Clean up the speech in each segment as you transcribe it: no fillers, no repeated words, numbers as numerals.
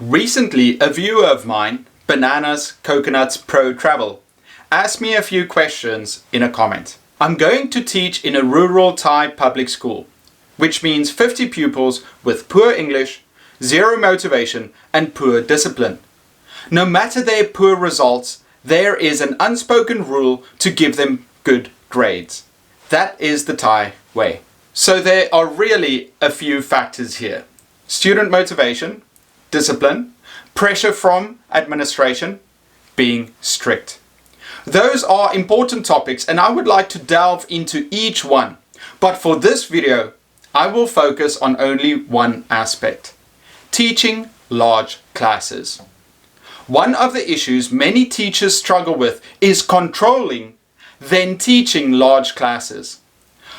Recently, a viewer of mine, Bananas Coconuts Pro Travel, asked me a few questions in a comment. I'm going to teach in a rural Thai public school, which means 50 pupils with poor English, zero motivation and poor discipline. No matter their poor results, there is an unspoken rule to give them good grades. That is the Thai way. So there are really a few factors here. Student motivation, discipline, pressure from administration, being strict. Those are important topics and I would like to delve into each one. But for this video, I will focus on only one aspect: teaching large classes. One of the issues many teachers struggle with is controlling, then teaching large classes.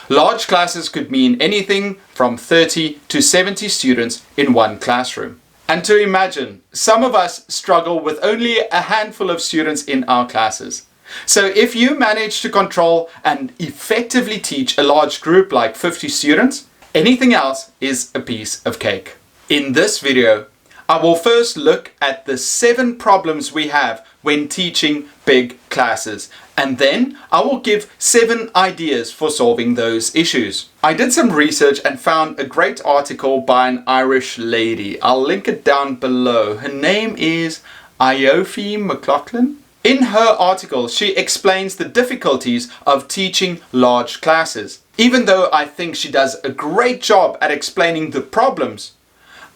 Large classes could mean anything from 30 to 70 students in one classroom. And to imagine, some of us struggle with only a handful of students in our classes. So if you manage to control and effectively teach a large group like 50 students, anything else is a piece of cake. In this video, I will first look at the 7 problems we have when teaching big classes, and then I will give 7 ideas for solving those issues. I did some research and found a great article by an Irish lady. I'll link it down below. Her name is Aoife McLaughlin. In her article, she explains the difficulties of teaching large classes. Even though I think she does a great job at explaining the problems,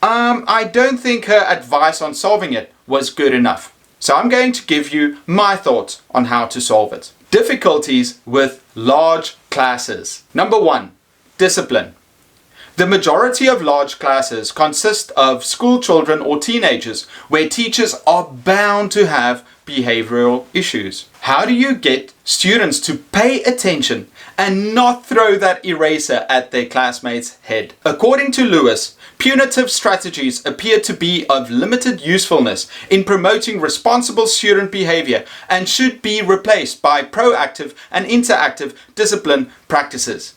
I don't think her advice on solving it was good enough. So I'm going to give you my thoughts on how to solve it. Difficulties with large classes. Number 1, discipline. The majority of large classes consist of school children or teenagers where teachers are bound to have behavioral issues. How do you get students to pay attention and not throw that eraser at their classmates' head? According to Lewis, punitive strategies appear to be of limited usefulness in promoting responsible student behavior and should be replaced by proactive and interactive discipline practices.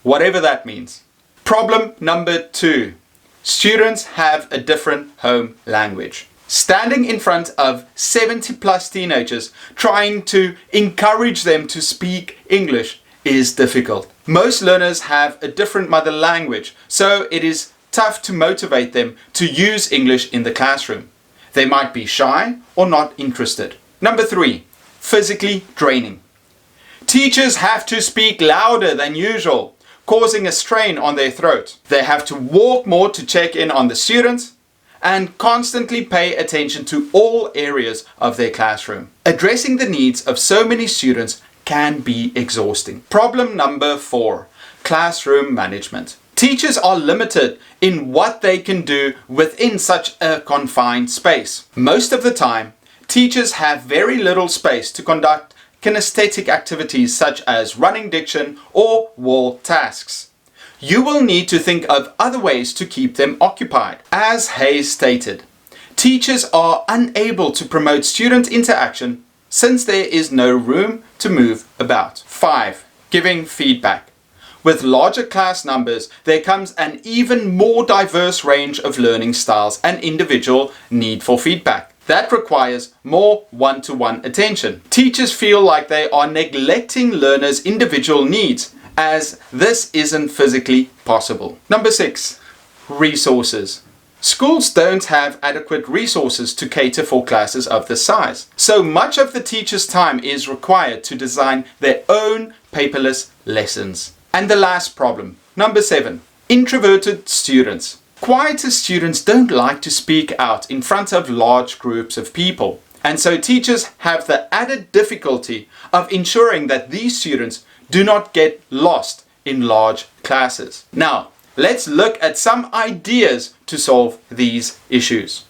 Whatever that means. Problem number 2. Students have a different home language. Standing in front of 70 plus teenagers trying to encourage them to speak English is difficult. Most learners have a different mother language, so it is tough to motivate them to use English in the classroom. They might be shy or not interested. Number 3, physically draining. Teachers have to speak louder than usual, causing a strain on their throat. They have to walk more to check in on the students and constantly pay attention to all areas of their classroom. Addressing the needs of so many students can be exhausting. Problem number 4, classroom management. Teachers are limited in what they can do within such a confined space. Most of the time, teachers have very little space to conduct kinesthetic activities such as running diction or wall tasks. You will need to think of other ways to keep them occupied. As Hayes stated, teachers are unable to promote student interaction since there is no room to move about. 5. Giving feedback. With larger class numbers, there comes an even more diverse range of learning styles and individual need for feedback. That requires more one-to-one attention. Teachers feel like they are neglecting learners' individual needs, as this isn't physically possible. Number 6, resources. Schools don't have adequate resources to cater for classes of this size. So much of the teacher's time is required to design their own paperless lessons. And the last problem, number 7, introverted students. Quieter students don't like to speak out in front of large groups of people. And so teachers have the added difficulty of ensuring that these students do not get lost in large classes. Now, let's look at some ideas to solve these issues.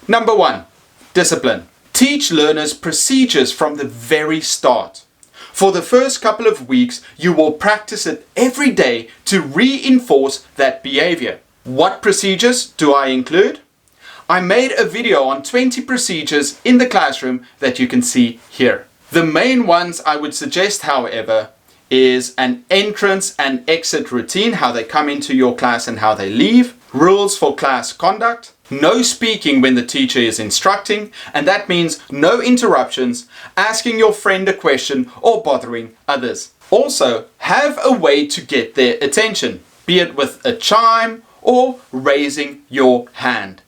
Number 1, discipline. Teach learners procedures from the very start. For the first couple of weeks, you will practice it every day to reinforce that behavior. What procedures do I include? I made a video on 20 procedures in the classroom that you can see here. The main ones I would suggest, however, is an entrance and exit routine, how they come into your class and how they leave, rules for class conduct, no speaking when the teacher is instructing, and that means no interruptions, asking your friend a question, or bothering others. Also, have a way to get their attention, be it with a chime or raising your hand.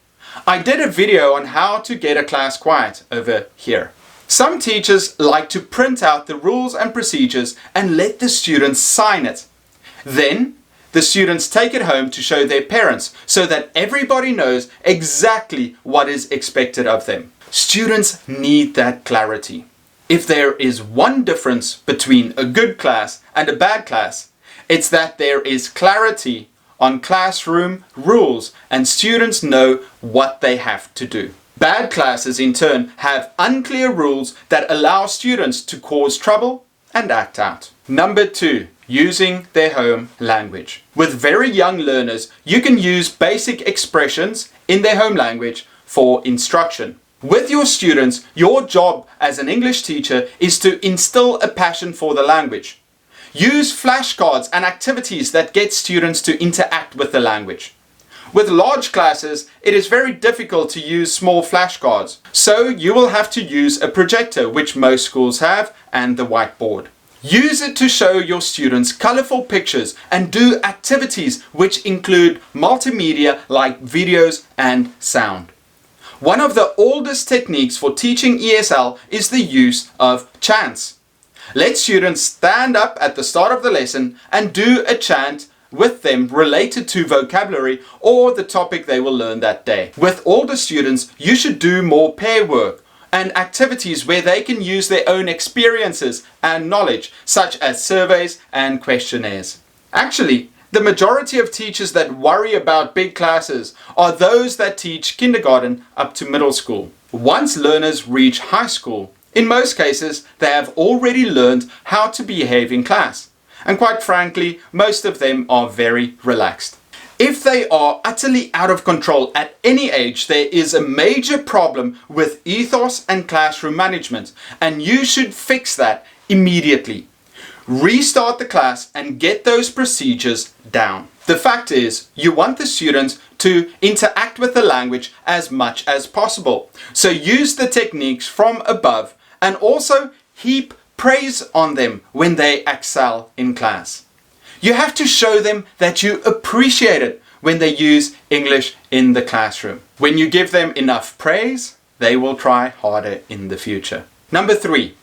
I did a video on how to get a class quiet over here. Some teachers like to print out the rules and procedures and let the students sign it. Then, the students take it home to show their parents so that everybody knows exactly what is expected of them. Students need that clarity. If there is one difference between a good class and a bad class, it's that there is clarity on classroom rules and students know what they have to do. Bad classes in turn have unclear rules that allow students to cause trouble and act out. Number 2. Using their home language. With very young learners, you can use basic expressions in their home language for instruction. With your students, your job as an English teacher is to instill a passion for the language. Use flashcards and activities that get students to interact with the language. With large classes, it is very difficult to use small flashcards, so you will have to use a projector, which most schools have, and the whiteboard. Use it to show your students colorful pictures and do activities which include multimedia like videos and sound. One of the oldest techniques for teaching ESL is the use of chants. Let students stand up at the start of the lesson and do a chant with them related to vocabulary or the topic they will learn that day. With older students, you should do more pair work and activities where they can use their own experiences and knowledge, such as surveys and questionnaires. Actually, the majority of teachers that worry about big classes are those that teach kindergarten up to middle school. Once learners reach high school, in most cases, they have already learned how to behave in class. And quite frankly, most of them are very relaxed. If they are utterly out of control at any age, there is a major problem with ethos and classroom management, and you should fix that immediately. Restart the class and get those procedures down. The fact is, you want the students to interact with the language as much as possible. So use the techniques from above and also heap praise on them when they excel in class. You have to show them that you appreciate it when they use English in the classroom. When you give them enough praise, they will try harder in the future. Number 3,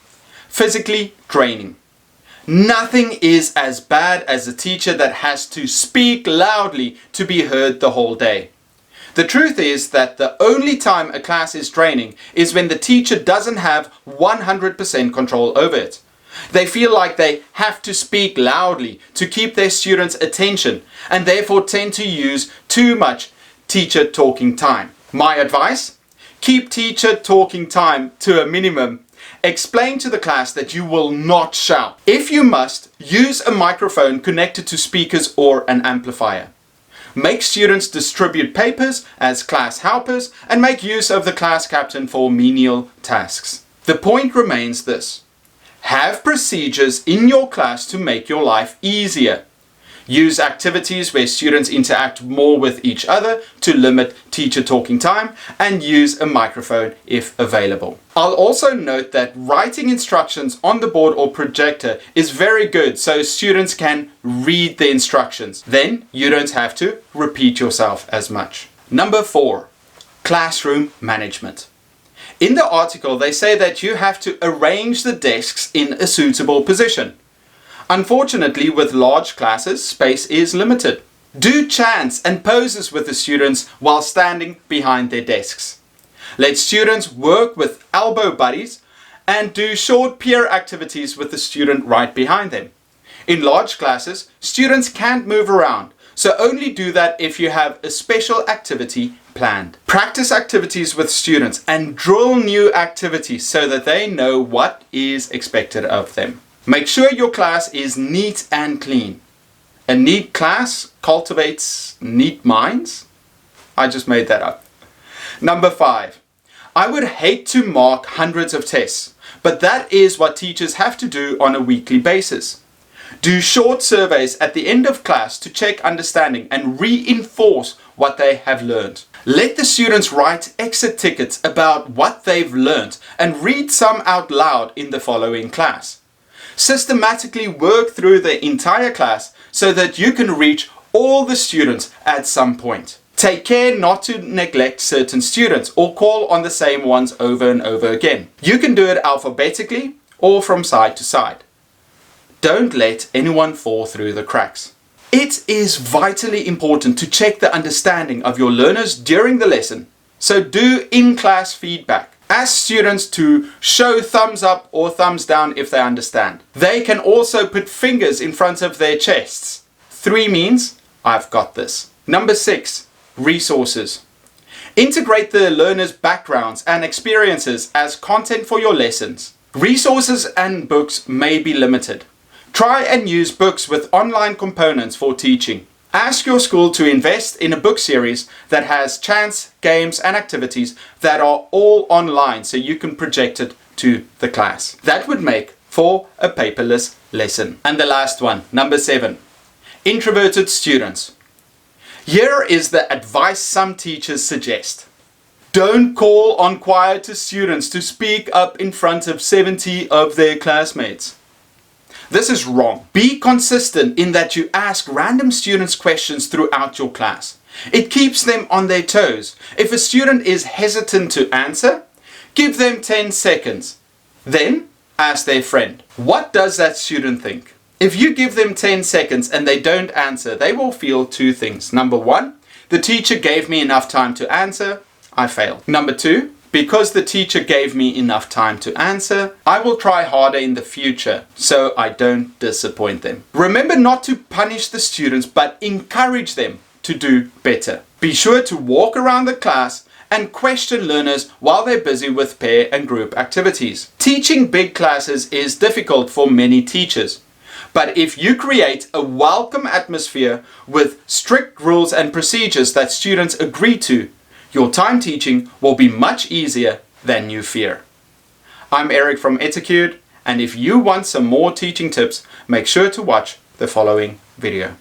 physically draining. Nothing is as bad as a teacher that has to speak loudly to be heard the whole day. The truth is that the only time a class is draining is when the teacher doesn't have 100% control over it. They feel like they have to speak loudly to keep their students' attention and therefore tend to use too much teacher talking time. My advice? Keep teacher talking time to a minimum. Explain to the class that you will not shout. If you must, use a microphone connected to speakers or an amplifier. Make students distribute papers as class helpers and make use of the class captain for menial tasks. The point remains this. Have procedures in your class to make your life easier. Use activities where students interact more with each other to limit teacher talking time, and use a microphone if available. I'll also note that writing instructions on the board or projector is very good so students can read the instructions. Then you don't have to repeat yourself as much. Number 4, classroom management. In the article, they say that you have to arrange the desks in a suitable position. Unfortunately, with large classes, space is limited. Do chants and poses with the students while standing behind their desks. Let students work with elbow buddies and do short peer activities with the student right behind them. In large classes, students can't move around, so only do that if you have a special activity planned. Practice activities with students and drill new activities so that they know what is expected of them. Make sure your class is neat and clean. A neat class cultivates neat minds. I just made that up. Number 5. I would hate to mark hundreds of tests, but that is what teachers have to do on a weekly basis. Do short surveys at the end of class to check understanding and reinforce what they have learned. Let the students write exit tickets about what they've learned and read some out loud in the following class. Systematically work through the entire class so that you can reach all the students at some point. Take care not to neglect certain students or call on the same ones over and over again. You can do it alphabetically or from side to side. Don't let anyone fall through the cracks. It is vitally important to check the understanding of your learners during the lesson, so do in-class feedback. Ask students to show thumbs up or thumbs down if they understand. They can also put fingers in front of their chests. 3 means, I've got this. Number 6, resources. Integrate the learners' backgrounds and experiences as content for your lessons. Resources and books may be limited. Try and use books with online components for teaching. Ask your school to invest in a book series that has chants, games and activities that are all online so you can project it to the class. That would make for a paperless lesson. And the last one, number 7, introverted students. Here is the advice some teachers suggest. Don't call on quieter students to speak up in front of 70 of their classmates. This is wrong. Be consistent in that you ask random students questions throughout your class. It keeps them on their toes. If a student is hesitant to answer, give them 10 seconds. Then ask their friend, what does that student think? If you give them 10 seconds and they don't answer, they will feel 2 things. Number 1, the teacher gave me enough time to answer, I failed. Number 2, because the teacher gave me enough time to answer, I will try harder in the future so I don't disappoint them. Remember not to punish the students, but encourage them to do better. Be sure to walk around the class and question learners while they're busy with pair and group activities. Teaching big classes is difficult for many teachers. But if you create a welcome atmosphere with strict rules and procedures that students agree to, your time teaching will be much easier than you fear. I'm Eric from Etiquette, and if you want some more teaching tips, make sure to watch the following video.